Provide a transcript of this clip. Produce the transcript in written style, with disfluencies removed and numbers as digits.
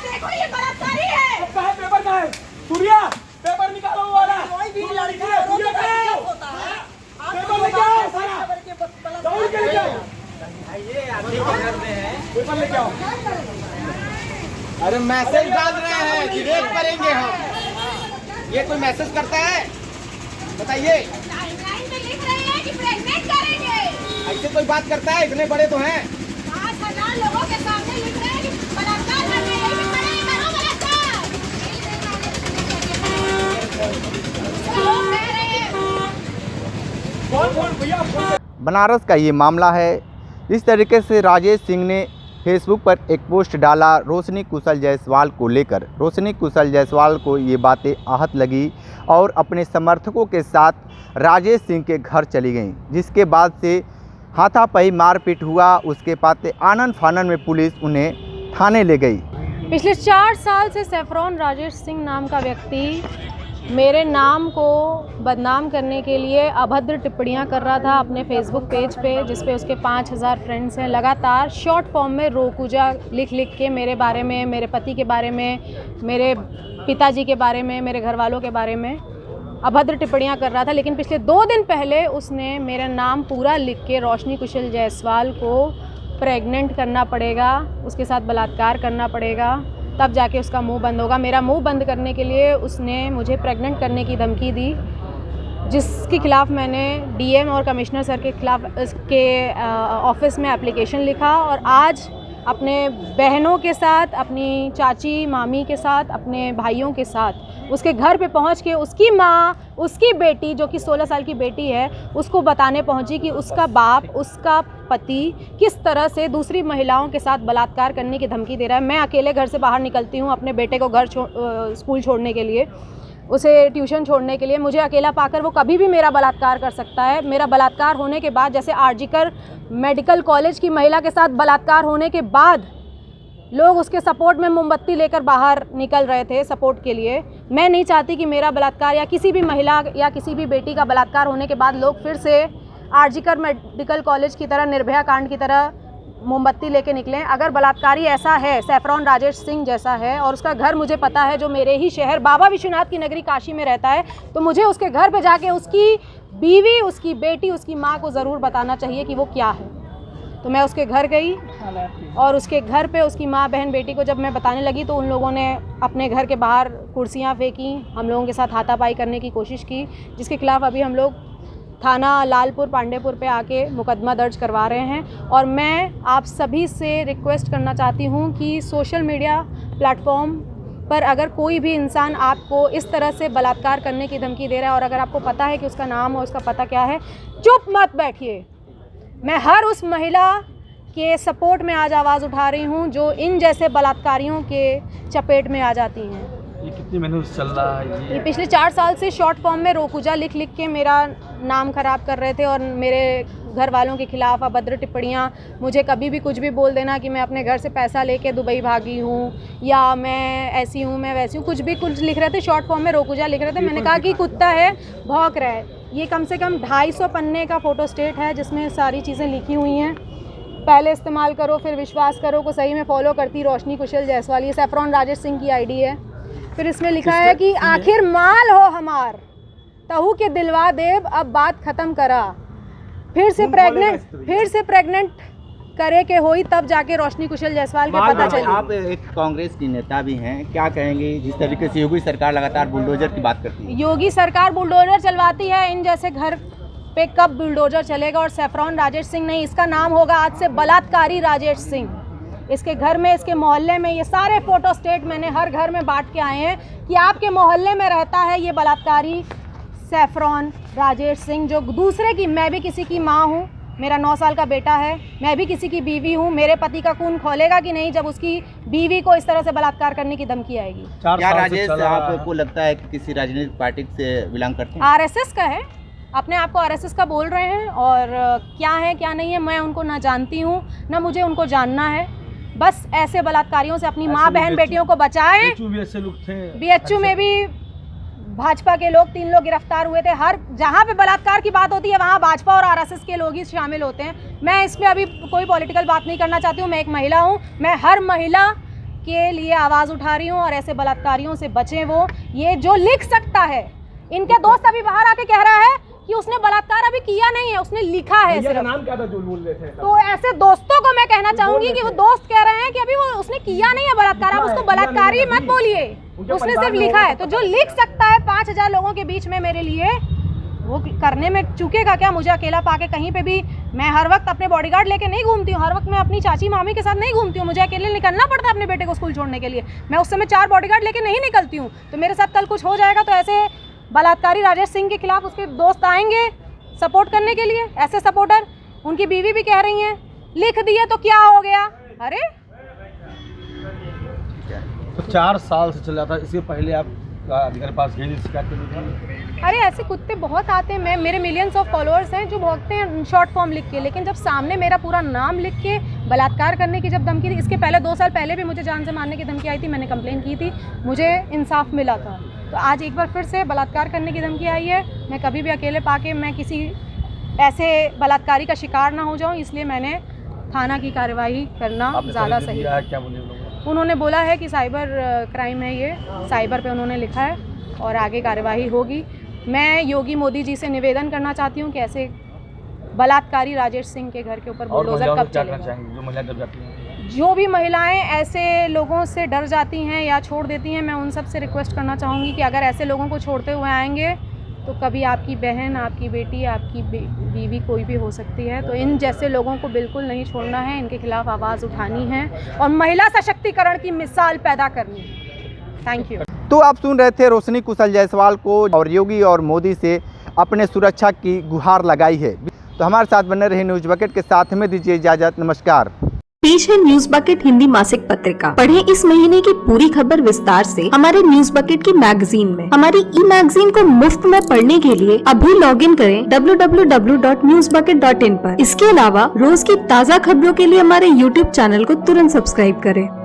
देखो ये बलात्कारी है। पेपर का है सूर्या, पेपर निकालो वो वाला। कोई भी लड़का होता है पेपर लेके आओ सारा, दौड़ के लेके आओ। पेपर लेके आओ। अरे मैसेज डाल रहे हैं कि रेप करेंगे हम, ये कोई मैसेज करता है? बताइए, टाइमलाइन में लिख रहे हैं कि प्रेग्नेंट करेंगे। ऐसे कोई बात करता है? इतने बड़े तो हैं। 5,000 लोगों के सामने लिख रहे हैं कि बलात्कार करने यही भी करेंगे, करो बलात्कार। लोग कह रहे हैं। कौन भैया? बनारस का ये मामला है। इस तरीके से राजेश सिंह ने फेसबुक पर एक पोस्ट डाला रोशनी कुशल जायसवाल को लेकर। रोशनी कुशल जायसवाल को ये बातें आहत लगी और अपने समर्थकों के साथ राजेश सिंह के घर चली गईं, जिसके बाद से हाथापाई मारपीट हुआ। उसके बाद आनन फानन में पुलिस उन्हें थाने ले गई। पिछले 4 साल से सैफरॉन राजेश सिंह नाम का व्यक्ति मेरे नाम को बदनाम करने के लिए अभद्र टिप्पणियां कर रहा था अपने फेसबुक पेज पे, जिस पे उसके 5,000 फ्रेंड्स हैं। लगातार शॉर्ट फॉर्म में रोकूजा लिख के मेरे बारे में, मेरे पति के बारे में, मेरे पिताजी के बारे में, मेरे घर वालों के बारे में अभद्र टिप्पणियां कर रहा था। लेकिन पिछले 2 दिन पहले उसने मेरा नाम पूरा लिख के रोशनी कुशल जायसवाल को प्रेग्नेंट करना पड़ेगा, उसके साथ बलात्कार करना पड़ेगा, तब जाके उसका मुंह बंद होगा। मेरा मुंह बंद करने के लिए उसने मुझे प्रेग्नेंट करने की धमकी दी, जिसके खिलाफ़ मैंने डीएम और कमिश्नर सर के खिलाफ के ऑफिस में एप्लीकेशन लिखा। और आज अपने बहनों के साथ, अपनी चाची मामी के साथ, अपने भाइयों के साथ उसके घर पे पहुंच के उसकी माँ, उसकी बेटी जो कि 16 साल की बेटी है, उसको बताने पहुंची कि उसका बाप, उसका पति किस तरह से दूसरी महिलाओं के साथ बलात्कार करने की धमकी दे रहा है। मैं अकेले घर से बाहर निकलती हूँ अपने बेटे को स्कूल छोड़ने के लिए, उसे ट्यूशन छोड़ने के लिए। मुझे अकेला पाकर वो कभी भी मेरा बलात्कार कर सकता है। मेरा बलात्कार होने के बाद, जैसे आरजीकर मेडिकल कॉलेज की महिला के साथ बलात्कार होने के बाद लोग उसके सपोर्ट में मोमबत्ती लेकर बाहर निकल रहे थे सपोर्ट के लिए, मैं नहीं चाहती कि मेरा बलात्कार या किसी भी महिला या किसी भी बेटी का बलात्कार होने के बाद लोग फिर से आरजीकर मेडिकल कॉलेज की तरह, निर्भया कांड की तरह मोमबत्ती लेके निकलें। अगर बलात्कारी ऐसा है, सैफरॉन राजेश सिंह जैसा है, और उसका घर मुझे पता है, जो मेरे ही शहर बाबा विश्वनाथ की नगरी काशी में रहता है, तो मुझे उसके घर पे जाके उसकी बीवी, उसकी बेटी, उसकी माँ को ज़रूर बताना चाहिए कि वो क्या है। तो मैं उसके घर गई और उसके घर पे उसकी माँ, बहन, बेटी को जब मैं बताने लगी तो उन लोगों ने अपने घर के बाहर कुर्सियाँ फेंकी, हम लोगों के साथ हाथापाई करने की कोशिश की, जिसके खिलाफ़ अभी हम लोग थाना लालपुर पांडेपुर पे आके मुकदमा दर्ज करवा रहे हैं। और मैं आप सभी से रिक्वेस्ट करना चाहती हूँ कि सोशल मीडिया प्लेटफॉर्म पर अगर कोई भी इंसान आपको इस तरह से बलात्कार करने की धमकी दे रहा है और अगर आपको पता है कि उसका नाम और उसका पता क्या है, चुप मत बैठिए। मैं हर उस महिला के सपोर्ट में आज आवाज़ उठा रही हूँ जो इन जैसे बलात्कारियों के चपेट में आ जाती हैं। ये कितनी मेहनत से चल रहा है ये पिछले 4 साल से शॉर्ट फॉर्म में रोकूजा लिख के मेरा नाम ख़राब कर रहे थे और मेरे घर वालों के खिलाफ़ अभद्र टिप्पणियाँ, मुझे कभी भी कुछ भी बोल देना कि मैं अपने घर से पैसा लेके दुबई भागी हूँ या मैं ऐसी हूँ, मैं वैसी हूँ, कुछ भी कुछ लिख रहे थे, शॉर्ट फॉर्म में रोकूजा लिख रहे थे। मैंने कहा कि कुत्ता है, भौंक रहा है। ये कम से कम 250 पन्ने का फ़ोटो स्टेट है जिसमें सारी चीज़ें लिखी हुई हैं। पहले इस्तेमाल करो फिर विश्वास करो को सही में फॉलो करती रोशनी कुशल जायसवाल, ये सैफरॉन राजेश सिंह की आईडी है। फिर इसमें लिखा है कि आखिर माल हो हमार, तहु के दिलवा देव, अब बात ख़त्म करा। फिर से प्रेग्नेंट करे के होई तब जाके रोशनी कुशल जायसवाल के पता चली। आप एक कांग्रेस की नेता भी हैं, क्या कहेंगे जिस तरीके से योगी सरकार लगातार बुलडोजर की बात करती है? योगी सरकार बुलडोजर चलवाती है, इन जैसे घर पे कब बुलडोजर चलेगा? और सैफरॉन राजेश सिंह नहीं, इसका नाम होगा आज से बलात्कारी राजेश सिंह। इसके घर में, इसके मोहल्ले में, ये सारे फ़ोटो स्टेट मैंने हर घर में बांट के आए हैं कि आपके मोहल्ले में रहता है ये बलात्कारी सैफरॉन राजेश सिंह, जो दूसरे की, मैं भी किसी की माँ हूँ, मेरा 9 साल का बेटा है, मैं भी किसी की बीवी हूँ। मेरे पति का खून खोलेगा कि नहीं जब उसकी बीवी को इस तरह से बलात्कार करने की धमकी आएगी? क्या राजेश आपको लगता है कि किसी राजनीतिक पार्टी से बिलोंग करते हैं? आरएसएस का है, अपने आप को आरएसएस का बोल रहे हैं, और क्या है क्या नहीं है मैं उनको ना जानती हूँ ना मुझे उनको जानना है। बस ऐसे बलात्कारियों से अपनी माँ, बहन, बेटियों को बचाएं। BHU भी ऐसे लोग थे, BHU में भी भाजपा के लोग 3 लोग गिरफ्तार हुए थे। हर जहाँ पे बलात्कार की बात होती है वहाँ भाजपा और आरएसएस के लोग ही शामिल होते हैं। मैं इस पे अभी कोई पॉलिटिकल बात नहीं करना चाहती हूँ। मैं एक महिला हूँ, मैं हर महिला के लिए आवाज़ उठा रही हूँ और ऐसे बलात्कारियों से बचें। वो ये जो लिख सकता है, इनके दोस्त अभी बाहर आके कह रहा है कि उसने बलात्कार अभी किया नहीं है, उसने लिखा है सिर्फ। नाम क्या था जो बोल रहे थे? तो ऐसे दोस्तों को मैं कहना चाहूंगी कि वो दोस्त कह रहे हैं कि अभी वो उसने किया नहीं है बलात्कार, आप उसको बलात्कारी मत बोलिए, उसने सिर्फ लिखा है। तो जो लिख सकता है 5000 लोगों के बीच में मेरे लिए, वो करने में चूकेगा क्या? मुझे अकेला पाके कहीं पे भी, मैं हर वक्त अपने बॉडीगार्ड लेके नहीं घूमती हूँ, हर वक्त मैं अपनी चाची मामी के साथ नहीं घूमती हूँ, मुझे अकेले निकलना पड़ता है अपने बेटे को स्कूल छोड़ने के लिए। मैं उस समय 4 बॉडीगार्ड लेके नहीं निकलती हूँ। तो मेरे साथ कल कुछ हो जाएगा तो ऐसे बलात्कारी राजेश सिंह के खिलाफ उसके दोस्त आएंगे सपोर्ट करने के लिए। ऐसे सपोर्टर, उनकी बीवी भी कह रही हैं लिख दिए तो क्या हो गया। अरे तो 4 साल से चल रहा था, इससे पहले आप अधिकारी पास गए शिकायत करने? अरे ऐसे कुत्ते बहुत आते हैं, मेरे मिलियंस ऑफ फॉलोअर्स हैं जो भोगते हैं शॉर्ट फॉर्म लिख के, लेकिन जब सामने मेरा पूरा नाम लिख के बलात्कार करने की जब धमकी थी, इसके पहले 2 साल पहले भी मुझे जान से मारने की धमकी आई थी, मैंने कंप्लेन की थी, मुझे इंसाफ मिला था। तो आज एक बार फिर से बलात्कार करने की धमकी आई है। मैं कभी भी अकेले पाके मैं किसी ऐसे बलात्कारी का शिकार ना हो जाऊं, इसलिए मैंने थाना की कार्यवाही करना ज़्यादा सही है। क्या बोले उन्होंने बोला है कि साइबर क्राइम है, ये साइबर पे उन्होंने लिखा है और आगे कार्यवाही होगी। मैं योगी मोदी जी से निवेदन करना चाहती हूँ कि ऐसे बलात्कारी राजेश सिंह के घर के ऊपर बुलडोजर कब चलेगा। जो महिला डर जाती हैं, जो भी महिलाएं ऐसे लोगों से डर जाती हैं या छोड़ देती हैं, मैं उन सब से रिक्वेस्ट करना चाहूँगी कि अगर ऐसे लोगों को छोड़ते हुए आएंगे तो कभी आपकी बहन, आपकी बेटी, आपकी बीवी कोई भी हो सकती है। तो इन जैसे लोगों को बिल्कुल नहीं छोड़ना है, इनके खिलाफ आवाज़ उठानी है और महिला सशक्तिकरण की मिसाल पैदा करनी है। Thank you. तो आप सुन रहे थे रोशनी कुशल जायसवाल को, और योगी और मोदी से अपने सुरक्षा की गुहार लगाई है। तो हमारे साथ बने रहे न्यूज बकेट के साथ, में दीजिए इजाजत, नमस्कार। पेश है न्यूज बकेट हिंदी मासिक पत्रिका। पढ़ें इस महीने की पूरी खबर विस्तार से हमारे न्यूज बकेट की मैगजीन में। हमारी ई मैगजीन को मुफ्त में पढ़ने के लिए अभी लॉगिन करें www.newsbucket.in पर। इसके अलावा रोज की ताज़ा खबरों के लिए हमारे YouTube चैनल को तुरंत सब्सक्राइब करें।